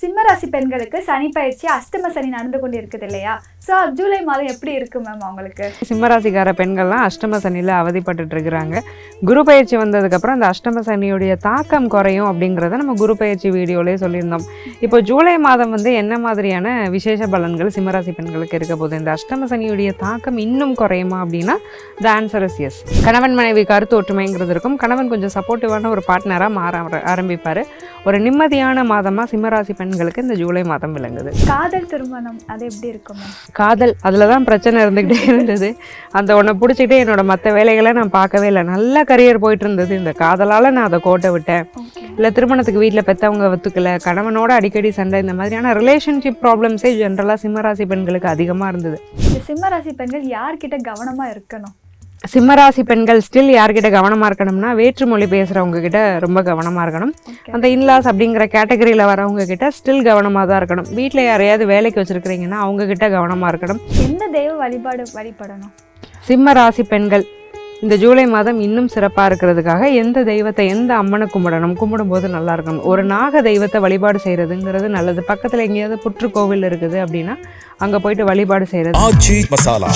சிம்மராசி பெண்களுக்கு சனி பயிற்சி அஷ்டம சனி நடந்து கொண்டு இருக்குது இல்லையா? ஸோ ஜூலை மாதம் எப்படி இருக்கு மேம் அவங்களுக்கு? சிம்மராசிக்கார பெண்கள்லாம் அஷ்டம சனியில் அவதிப்பட்டு இருக்கிறாங்க. குரு பயிற்சி வந்ததுக்கப்புறம் அந்த அஷ்டம சனியுடைய தாக்கம் குறையும் அப்படிங்கிறத நம்ம குரு பயிற்சி வீடியோலேயே சொல்லியிருந்தோம். இப்போ ஜூலை மாதம் என்ன மாதிரியான விசேஷ பலன்கள் சிம்மராசி பெண்களுக்கு இருக்க போகுது? இந்த அஷ்டம சனியுடைய தாக்கம் இன்னும் குறையுமா அப்படின்னா த ஆன்சர் இஸ் எஸ். கணவன் மனைவி கருத்து ஒற்றுமைங்கிறது இருக்கும். கணவன் கொஞ்சம் சப்போர்ட்டிவான ஒரு பார்ட்னராக மாற ஆரம்பிப்பார். ஒரு நிம்மதியான மாதமாக சிம்மராசி பெண்களுக்கு இந்த ஜூலை மாதம் விளங்குது. காதல் திருமணம் அது எப்படி இருக்கும்? காதல் அதில் தான் பிரச்சனை இருந்துக்கிட்டே இருந்தது. அந்த ஒன்றை பிடிச்சிக்கிட்டே என்னோட மற்ற வேலைகளை நான் பார்க்கவே இல்லை. நல்ல கரியர் போயிட்டு இருந்தது. இந்த காதலால் நான் அதை கோட்டை விட்டேன். இல்லை திருமணத்துக்கு வீட்டில் பெற்றவங்க ஒத்துக்கல, கணவனோட அடிக்கடி சண்டை, இந்த மாதிரியான ரிலேஷன்ஷிப் ப்ராப்ளம்ஸே ஜென்ரலாக சிம்மராசி பெண்களுக்கு அதிகமாக இருந்தது. இந்த சிம்மராசி பெண்கள் யார்கிட்ட கவனமாக இருக்கணும்? சிம்மராசி பெண்கள் ஸ்டில் யார்கிட்ட கவனமாக இருக்கணும்னா, வேற்றுமொழி பேசுகிறவங்க கிட்ட ரொம்ப கவனமாக இருக்கணும். அந்த இன்லாஸ் அப்படிங்கிற கேட்டகரியில் வரவங்க கிட்ட ஸ்டில் கவனமாக தான் இருக்கணும். வீட்டில் யாரையாவது வேலைக்கு வச்சுருக்கிறீங்கன்னா அவங்க கிட்ட கவனமாக இருக்கணும். எந்த தெய்வ வழிபடணும்? சிம்மராசி பெண்கள் இந்த ஜூலை மாதம் இன்னும் சிறப்பாக இருக்கிறதுக்காக எந்த தெய்வத்தை, எந்த அம்மனை கும்பிடும்போது நல்லா இருக்கணும். ஒரு நாக தெய்வத்தை வழிபாடு செய்கிறதுங்கிறது நல்லது. பக்கத்தில் எங்கேயாவது புற்றுக்கோவில் இருக்குது அப்படின்னா அங்கே போயிட்டு வழிபாடு செய்கிறது.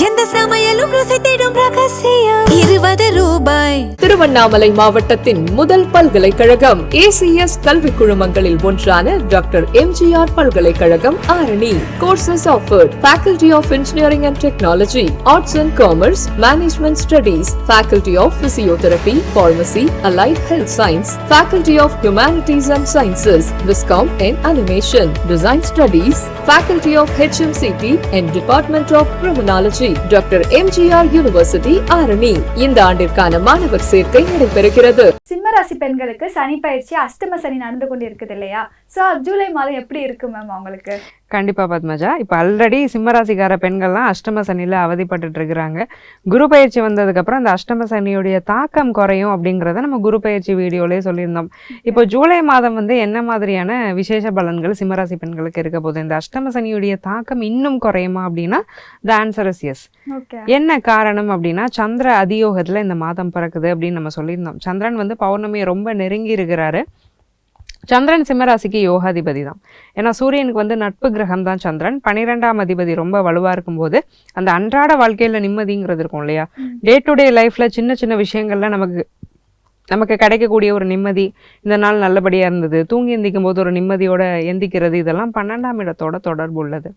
எந்த சமையலும் ருசி தேடும் ரகசியம் 20 ரூபாய். திருவண்ணாமலை மாவட்டத்தின் முதல் பல்கலைக்கழகம் ஏசிஎஸ் கல்வி குழுமங்களில் ஒன்றான டாக்டர் எம்ஜிஆர் பல்கலைக்கழகம் Arani. Courses offered: Faculty of Engineering and Technology, Arts and Commerce, Management Studies, Faculty of Physiotherapy, Pharmacy, Allied Health Science, Faculty of Humanities and Sciences, Viscom and Animation, Design Studies, Faculty of HMCT and Department of Criminology, doctor MGR university Arani. இந்த ஆண்டிற்கான மாணவர் சேர்க்கை நடைபெறுகிறது. சிம்மராசி பெண்களுக்கு சனி பயிற்சி அஷ்டம சனி நடந்து கொண்டு இருக்குது இல்லையா? ஸோ ஜூலை மாதம் எப்படி இருக்கு மேம் அவங்களுக்கு? கண்டிப்பாக பத்மஜா, இப்போ ஆல்ரெடி சிம்மராசிக்கார பெண்கள்லாம் அஷ்டம சனியில் அவதிப்பட்டு இருக்கிறாங்க. குரு பயிற்சி வந்ததுக்கப்புறம் அந்த அஷ்டம சனியுடைய தாக்கம் குறையும் அப்படிங்கிறத நம்ம குரு பயிற்சி வீடியோலேயே சொல்லியிருந்தோம். இப்போ ஜூலை மாதம் என்ன மாதிரியான விசேஷ பலன்கள் சிம்மராசி பெண்களுக்கு இருக்க போகுது? இந்த அஷ்டம சனியுடைய தாக்கம் இன்னும் குறையுமா அப்படின்னா த ஆன்சர் இஸ் எஸ். என்ன காரணம் அப்படின்னா, சந்திர அதியோகத்தில் இந்த மாதம் பிறக்குது அப்படின்னு நம்ம சொல்லியிருந்தோம். சந்திரன் பௌர்ணமியை ரொம்ப நெருங்கி இருக்கிறாரு. சந்திரன் சிம்மராசிக்கு யோகாதிபதி தான். ஏன்னா சூரியனுக்கு நட்பு கிரகம் தான் சந்திரன். 12ஆம் அதிபதி ரொம்ப வலுவாக இருக்கும்போது அந்த அன்றாட வாழ்க்கையில் நிம்மதிங்கிறது இருக்கும் இல்லையா? டே டு டே லைஃப்பில் சின்ன சின்ன விஷயங்கள்ல நமக்கு கிடைக்கக்கூடிய ஒரு நிம்மதி, இந்த நாள் நல்லபடியாக இருந்தது, தூங்கி எந்திக்கும் போது ஒரு நிம்மதியோட எந்திக்கிறது, இதெல்லாம் 12ஆம் இடத்தோட தொடர்பு உள்ளது.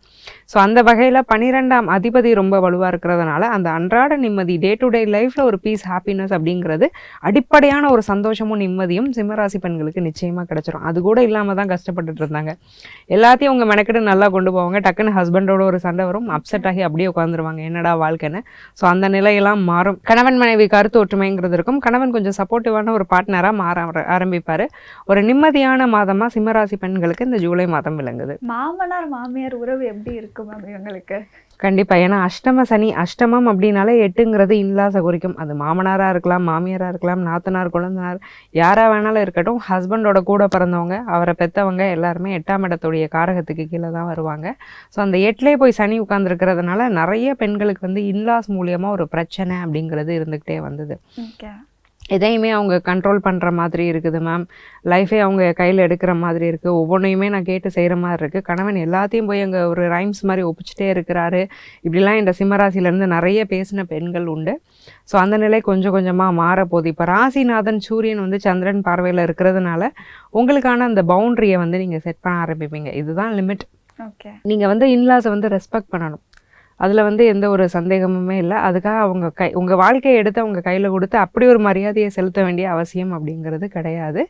ஸோ அந்த வகையில் 12ஆம் அதிபதி ரொம்ப வலுவாக இருக்கிறதுனால அந்த அன்றாட நிம்மதி, டே டு டே லைஃப்பில் ஒரு பீஸ், ஹாப்பினஸ் அப்படிங்கிறது, அடிப்படையான ஒரு சந்தோஷமும் நிம்மதியும் சிம்மராசி பெண்களுக்கு நிச்சயமாக கிடைச்சிரும். அது கூட இல்லாமல் தான் கஷ்டப்பட்டுட்டு இருந்தாங்க. எல்லாத்தையும் அவங்க மெனக்கிட்டு நல்லா கொண்டு போவாங்க. டக்குன்னு ஹஸ்பண்டோட ஒரு சண்டை வரும், அப்செட் ஆகி அப்படியே உட்காந்துருவாங்க, என்னடா வாழ்க்கைன்னு. ஸோ அந்த நிலையெல்லாம் மாறும். கணவன் மனைவி கருத்து ஒற்றுமைங்கிறது இருக்கும். கணவன் கொஞ்சம் சப்போர்ட்டிவான ஒரு பார்ட்னராக மாற ஆரம்பிப்பாரு. ஒரு நிம்மதியான மாதமா சிம்மராசி பெண்களுக்கு இந்த ஜூலை மாதம் விளங்குது. மாமனார் மாமியார் உறவு எப்படி இருக்கும் மேம் இவங்களுக்கு? கண்டிப்பா, ஏன்னா அஷ்டம சனி, அஷ்டமம் அப்படின்னாலே 8ங்கிறது இன்லாஸை குறிக்கும். அது மாமனாரா இருக்கலாம், மாமியாரா இருக்கலாம், நாத்தனார், குழந்தனார், யாரா வேணாலும் இருக்கட்டும். ஹஸ்பண்டோட கூட பிறந்தவங்க, அவரை பெற்றவங்க எல்லாருமே 8ஆம் இடத்துடைய காரகத்துக்கு கீழே தான் வருவாங்க. ஸோ அந்த 8லே போய் சனி உட்கார்ந்துருக்கிறதுனால நிறைய பெண்களுக்கு இன்லாஸ் மூலியமா ஒரு பிரச்சனை அப்படிங்கிறது இருந்துகிட்டே வந்தது. எதையுமே அவங்க கண்ட்ரோல் பண்ணுற மாதிரி இருக்குது மேம். லைஃபே அவங்க கையில் எடுக்கிற மாதிரி இருக்குது. ஒவ்வொன்றையுமே நான் கேட்டு செய்கிற மாதிரி இருக்குது. கணவன் எல்லாத்தையும் போய் அங்கே ஒரு ரைம்ஸ் மாதிரி ஒப்பிச்சுட்டே இருக்கிறாரு. இப்படிலாம் இந்த சிம்மராசிலேருந்து நிறைய பேசின பெண்கள் உண்டு. ஸோ அந்த நிலை கொஞ்சம் கொஞ்சமாக மாறப்போகுது. இப்போ ராசிநாதன் சூரியன் சந்திரன் பார்வையில் இருக்கிறதுனால உங்களுக்கான அந்த பவுண்ட்ரியை நீங்கள் செட் பண்ண ஆரம்பிப்பீங்க. இதுதான் லிமிட். நீங்கள் இன்லாஸை ரெஸ்பெக்ட் பண்ணணும். அதில் எந்த ஒரு சந்தேகமுமே இல்லை. அதுக்காக அவங்க உங்கள் வாழ்க்கையை எடுத்து அவங்க கையில் கொடுத்து அப்படி ஒரு மரியாதையை செலுத்த வேண்டிய அவசியம் அப்படிங்கிறது கிடையாது.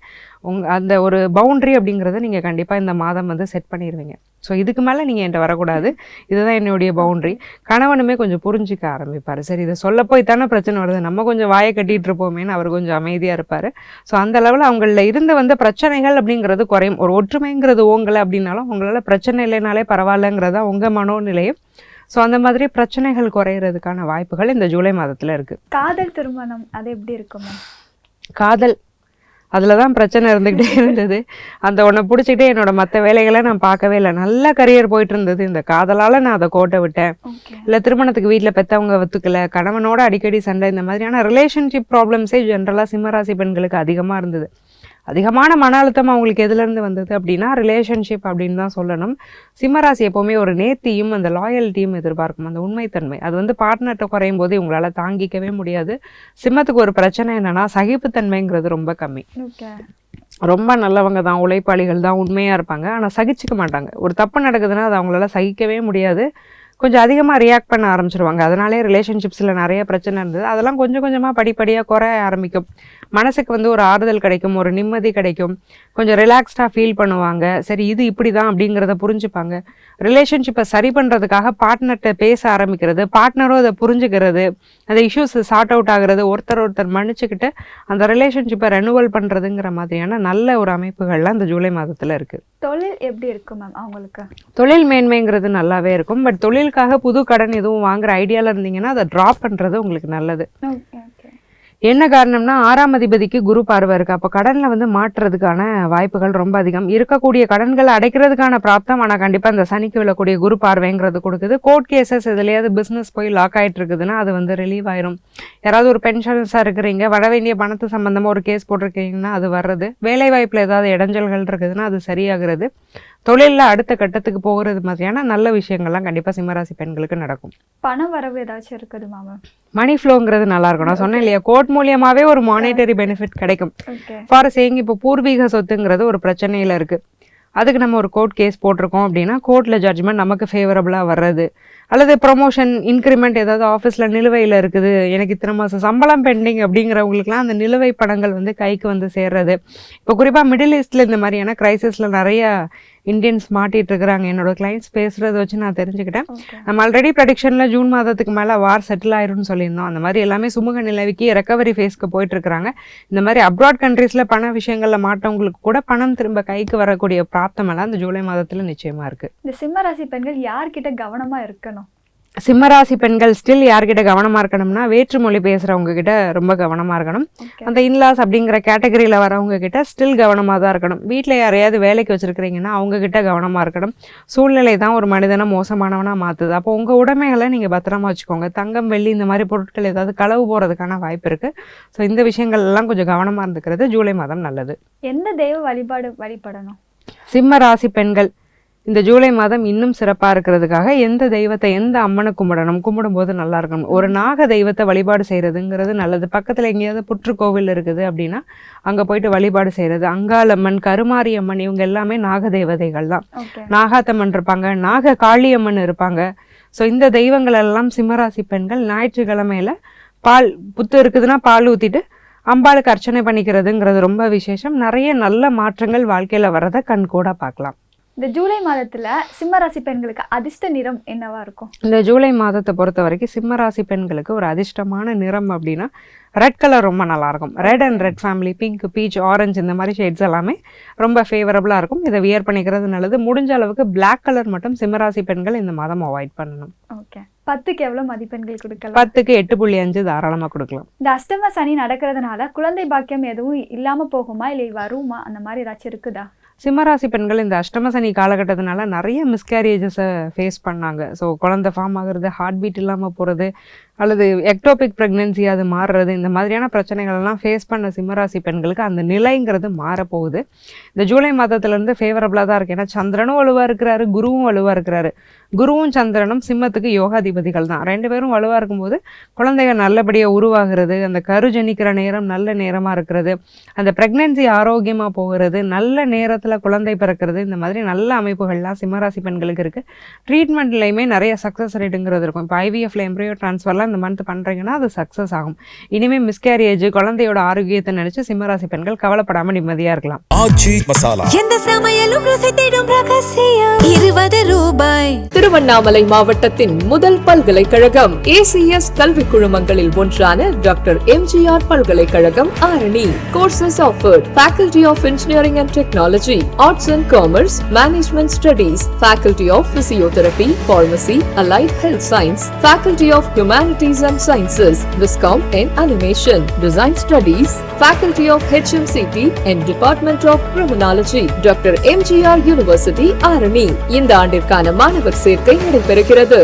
அந்த ஒரு பவுண்ட்ரி அப்படிங்கிறத நீங்கள் கண்டிப்பாக இந்த மாதம் செட் பண்ணிடுவீங்க. ஸோ இதுக்கு மேலே நீங்கள் என்கிட்ட வரக்கூடாது, இதுதான் என்னுடைய பவுண்ட்ரி. கணவனுமே கொஞ்சம் புரிஞ்சிக்க ஆரம்பிப்பார். சரி, இதை சொல்ல போய் தானே பிரச்சனை வருது, நம்ம கொஞ்சம் வாயை கட்டிகிட்டு இருப்போமேன்னு அவர் கொஞ்சம் அமைதியாக இருப்பார். ஸோ அந்த அளவில் அவங்களில் இருந்து பிரச்சனைகள் அப்படிங்கிறது குறையும். ஒரு ஒற்றுமைங்கிறது ஓங்கலை அப்படின்னாலும் உங்களால் பிரச்சனை இல்லைனாலே பரவாயில்லைங்கிறதா உங்கள் மனோநிலையும். ஸோ அந்த மாதிரி பிரச்சனைகள் குறையிறதுக்கான வாய்ப்புகள் இந்த ஜூலை மாதத்தில் இருக்குது. காதல் திருமணம் அது எப்படி இருக்கும்? காதல் அதில் தான் பிரச்சனை இருந்துக்கிட்டே இருந்தது. அந்த ஒன்றை பிடிச்சிக்கிட்டே என்னோட மற்ற வேலைகளை நான் பார்க்கவே இல்லை. நல்ல கரியர் போயிட்டு இருந்தது. இந்த காதலால் நான் அதை கோட்டை விட்டேன். இல்லை திருமணத்துக்கு வீட்டில் பெற்றவங்க ஒத்துக்கல, கணவனோட அடிக்கடி சண்டை, இந்த மாதிரியான ரிலேஷன்ஷிப் ப்ராப்ளம்ஸே ஜென்ரலாக சிம்மராசி பெண்களுக்கு அதிகமாக இருந்தது. அதிகமான மன அழுத்தம் அவங்களுக்கு எதுலேருந்து வந்தது அப்படின்னா ரிலேஷன்ஷிப் அப்படின்னு தான் சொல்லணும். சிம்மராசி எப்போவுமே ஒரு நேர்த்தியும் அந்த லாயல்ட்டியும் எதிர்பார்க்கும், அந்த உண்மைத்தன்மை. அது வந்து பார்ட்னர்கிட்ட குறையும் போது இவங்களால தாங்கிக்கவே முடியாது. சிம்மத்துக்கு ஒரு பிரச்சனை என்னன்னா சகிப்புத்தன்மைங்கிறது ரொம்ப கம்மி. ரொம்ப நல்லவங்க தான், உழைப்பாளிகள் தான், உண்மையாக இருப்பாங்க. ஆனால் சகிச்சிக்க மாட்டாங்க. ஒரு தப்பு நடக்குதுன்னா அது அவங்களால சகிக்கவே முடியாது. கொஞ்சம் அதிகமாக ரியாக்ட் பண்ண ஆரம்பிச்சிருவாங்க. அதனாலே ரிலேஷன்ஷிப்ஸில் நிறைய பிரச்சனை இருந்தது. அதெல்லாம் கொஞ்சம் கொஞ்சமாக படிப்படியாக குறைய ஆரம்பிக்கும். மனசுக்கு வந்து ஒரு ஆறுதல் கிடைக்கும், ஒரு நிம்மதி கிடைக்கும், கொஞ்சம் ரிலாக்ஸ்டாக ஃபீல் பண்ணுவாங்க. சரி இது இப்படி தான் அப்படிங்கிறத புரிஞ்சுப்பாங்க. ரிலேஷன்ஷிப்பை சரி பண்ணுறதுக்காக பார்ட்னர்கிட்ட பேச ஆரம்பிக்கிறது, பார்ட்னரும் அதை புரிஞ்சுக்கிறது, அந்த இஷ்யூஸ் சார்ட் அவுட் ஆகிறது, ஒருத்தர் மன்னிச்சுக்கிட்டு அந்த ரிலேஷன்ஷிப்பை ரெனுவல் பண்ணுறதுங்கிற மாதிரியான நல்ல ஒரு அமைப்புகள்லாம் இந்த ஜூலை மாதத்தில் இருக்குது. தொழில் எப்படி இருக்கும் மேம் அவங்களுக்கு? தொழில் மேன்மைங்கிறது நல்லாவே இருக்கும். பட் தொழிலுக்காக புது கடன் எதுவும் வாங்குற ஐடியாவில் இருந்தீங்கன்னா அதை ட்ராப் பண்ணுறது உங்களுக்கு நல்லது. என்ன காரணம்னா 6ஆம் அதிபதிக்கு குரு பார்வை இருக்குது. அப்போ கடனில் வந்து மாற்றுறதுக்கான வாய்ப்புகள் ரொம்ப அதிகம். இருக்கக்கூடிய கடன்களை அடைக்கிறதுக்கான பிராப்தம் ஆனால் கண்டிப்பாக இந்த சனிக்கு விழக்கூடிய குரு பார்வைங்கிறது கொடுக்குது. கோர்ட் கேசஸ் எதுலையாவது பிஸ்னஸ் போய் லாக் ஆகிட்டு இருக்குதுன்னா அது வந்து ரிலீவ் ஆயிரும். யாராவது ஒரு பென்ஷன்ஸாக இருக்கிறீங்க, வர வேண்டிய பணத்து சம்மந்தமாக ஒரு கேஸ் போட்டிருக்கீங்கன்னா அது வர்றது. வேலை வாய்ப்பில் ஏதாவது இடைஞ்சல்கள் இருக்குதுன்னா அது சரியாகிறது. தொழிலில் அடுத்த கட்டத்துக்கு போகிறது மாதிரியான நல்ல விஷயங்கள்லாம் கண்டிப்பாக சிம்மராசி பெண்களுக்கு நடக்கும். பண வரவு ஏதாச்சும் இருக்குது மேம்? மணி ஃப்ளோங்கிறது நல்லா இருக்கும். நான் சொன்னேன் இல்லையா, கோர்ட் மூலியமாகவே ஒரு மானிட்டரி பெனிஃபிட் கிடைக்கும். ஃபார் சேயிங் இப்போ பூர்வீக சொத்துங்கிறது ஒரு பிரச்சனையில் இருக்குது. அதுக்கு நம்ம ஒரு கோர்ட் கேஸ் போட்டிருக்கோம் அப்படின்னா கோர்ட்டில் ஜட்ஜ்மெண்ட் நமக்கு ஃபேவரபுளாக வர்றது, அல்லது ப்ரொமோஷன் இன்க்ரிமெண்ட் ஏதாவது ஆஃபீஸில் நிலுவையில் இருக்குது, எனக்கு இத்தனை மாதம் சம்பளம் பெண்டிங் அப்படிங்கிறவங்களுக்குலாம் அந்த நிலுவை பணங்கள் வந்து கைக்கு வந்து சேர்றது. இப்போ குறிப்பாக மிடில் ஈஸ்டில் இந்த மாதிரியான கிரைசிஸில் நிறைய இந்தியன்ஸ் மாட்டிகிட்டு இருக்கிறாங்க. என்னோட கிளைண்ட்ஸ் பேசுகிறத வச்சு நான் தெரிஞ்சுக்கிட்டேன். நம்ம ஆல்ரெடி ப்ரெடிக்ஷனில் ஜூன் மாதத்துக்கு மேலே வார் செட்டில் ஆயிரும்னு சொல்லியிருந்தோம். அந்த மாதிரி எல்லாமே சுமூக நிலவிக்கு ரெக்கவரி ஃபேஸ்க்கு போயிட்டுருக்குறாங்க. இந்த மாதிரி அப்ராட் கண்ட்ரீஸில் பண விஷயங்களில் மாட்டவங்களுக்கு கூட பணம் திரும்ப கைக்கு வரக்கூடிய பிராப்தமெல்லாம் இந்த ஜூலை மாதத்தில் நிச்சயமாக இருக்குது. இந்த சிம்மராசி பெண்கள் யார்கிட்ட கவனமாக இருக்கணும்? சிம்மராசி பெண்கள் ஸ்டில் யார்கிட்ட கவனமாக இருக்கணும்னா வேற்று மொழி பேசுகிறவங்க கிட்ட ரொம்ப கவனமாக இருக்கணும். அந்த இன்லாஸ் அப்படிங்கிற கேட்டகரியில் வரவங்க கிட்ட ஸ்டில் கவனமாக தான் இருக்கணும். வீட்டில் யாரையாவது வேலைக்கு வச்சுருக்கிறீங்கன்னா அவங்கக்கிட்ட கவனமாக இருக்கணும். சூழ்நிலை தான் ஒரு மனிதனை மோசமானவனாக மாற்றுது. அப்போ உங்கள் உடைமைகளை நீங்கள் பத்திரமா வச்சுக்கோங்க. தங்கம், வெள்ளி இந்த மாதிரி பொருட்கள் ஏதாவது களவு போகிறதுக்கான வாய்ப்பு இருக்குது. ஸோ இந்த விஷயங்கள் எல்லாம் கொஞ்சம் கவனமாக இருந்துக்கிறது ஜூலை மாதம் நல்லது. எந்த தெய்வ வழிபடணும்? சிம்ம ராசி பெண்கள் இந்த ஜூலை மாதம் இன்னும் சிறப்பாக இருக்கிறதுக்காக எந்த தெய்வத்தை, எந்த அம்மனை கும்பிடும்போது நல்லா இருக்கணும். ஒரு நாக தெய்வத்தை வழிபாடு செய்கிறதுங்கிறது நல்லது. பக்கத்தில் எங்கேயாவது புற்றுக்கோவில் இருக்குது அப்படின்னா அங்கே போயிட்டு வழிபாடு செய்கிறது. அங்காளம்மன், கருமாரியம்மன் இவங்க எல்லாமே நாக தேவதைகள் தான். நாகாத்தம்மன் இருப்பாங்க, நாக காளியம்மன் இருப்பாங்க. ஸோ இந்த தெய்வங்கள் எல்லாம் சிம்மராசி பெண்கள் ஞாயிற்றுக்கிழமையில் பால் புத்து இருக்குதுன்னா பால் ஊற்றிட்டு அம்பாளுக்கு அர்ச்சனை பண்ணிக்கிறதுங்கிறது ரொம்ப விசேஷம். நிறைய நல்ல மாற்றங்கள் வாழ்க்கையில் வரதை கண் கூட பார்க்கலாம். இந்த ஜூலை மாதத்துல சிம்மராசி பெண்களுக்கு அதிர்ஷ்ட நிறம் என்னவா இருக்கும்? இந்த ஜூலை மாதத்தை பொறுத்த வரைக்கும் சிம்மராசி பெண்களுக்கு ஒரு அதிர்ஷ்டமான நிறம் அப்படின்னா ரெட் கலர் ரொம்ப நல்லாயிருக்கும். Red and red family, pink, beach, orange இந்த மாதிரி ஷேட்ஸ் எல்லாமே ரொம்ப ஃபேவரபுளாக இருக்கும். இதை வியர் பண்ணிக்கிறது நல்லது. முடிஞ்ச அளவுக்கு பிளாக் கலர் மட்டும் சிம்மராசி பெண்கள் இந்த மாதம் அவாய்ட் பண்ணணும். ஓகே. 10க்கு எவ்வளவு மதிப்பெண்கள் கொடுக்கலாம்? 10க்கு 8.5 தாராளமாக கொடுக்கலாம். இந்த அஷ்டம சனி நடக்கிறதுனால குழந்தை பாக்கியம் எதுவும் இல்லாமல் போகுமா, இல்லை வருமா, அந்த மாதிரி ஏதாச்சும் இருக்குதா? சிம்மராசி பெண்கள் இந்த அஷ்டம சனி காலகட்டத்தினால நிறைய மிஸ்கேரேஜஸை ஃபேஸ் பண்ணாங்க. ஸோ குழந்தை ஃபார்ம் ஆகுறது, ஹார்ட் பீட் இல்லாமல் போகிறது, அல்லது எக்டோபிக் ப்ரெக்னென்சி அது மாறுறது, இந்த மாதிரியான பிரச்சனைகள்லாம் ஃபேஸ் பண்ண சிம்மராசி பெண்களுக்கு அந்த நிலைங்கிறது மாறப்போகுது. இந்த ஜூலை மாதத்துலேருந்து ஃபேவரபுளாக தான் இருக்குது. ஏன்னா சந்திரனும் வலுவாக இருக்கிறாரு, குருவும் வலுவாக இருக்கிறாரு. குருவும் சந்திரனும் சிம்மத்துக்கு யோகாதிபதிகள் தான். 2 பேரும் வலுவாக இருக்கும்போது குழந்தைகள் நல்லபடியாக உருவாகிறது, அந்த கரு ஜனிக்கிற நேரம் நல்ல நேரமாக இருக்கிறது, அந்த ப்ரெக்னென்சி ஆரோக்கியமாக போகிறது, நல்ல நேரத்தில் குழந்தை பிறக்கிறது, இந்த மாதிரி நல்ல அமைப்புகள்லாம் சிம்மராசி பெண்களுக்கு இருக்குது. ட்ரீட்மெண்ட்லேயுமே நிறைய சக்ஸஸ் ரேட்டுங்கிறது இருக்கும். இப்போ ஐவிஎஃப்ல எம்ப்ரியோ ட்ரான்ஸ்ஃபர்லாம் இந்த மந்த் பண்ணுறீங்கன்னா அது சக்ஸஸ் ஆகும். இனிமேல் மிஸ்கேரேஜ், குழந்தையோட ஆரோக்கியத்தை நினைச்சு சிம்மராசி பெண்கள் கவலைப்படாமல் நிம்மதியாக இருக்கலாம். எந்த சமையலும் ருசி தேடும் ரகசியம் 20 ரூபாய். திருவண்ணாமலை மாவட்டத்தின் முதல் பல்கலைக்கழகம் ஏசிஎஸ் கல்வி குழுமங்களில் ஒன்றான டாக்டர் எம்ஜிஆர் பல்கலைக்கழகம் Arani. Courses offered: faculty of engineering and technology, arts and commerce, management studies, faculty of physiotherapy, pharmacy, allied health science, faculty of humanities and sciences, viscom and animation, design studies, faculty of HMCT and department of criminology, doctor MGR university Arani. இந்த ஆண்டிற்கான மாணவர் சேர்க்கை நடைபெறுகிறது.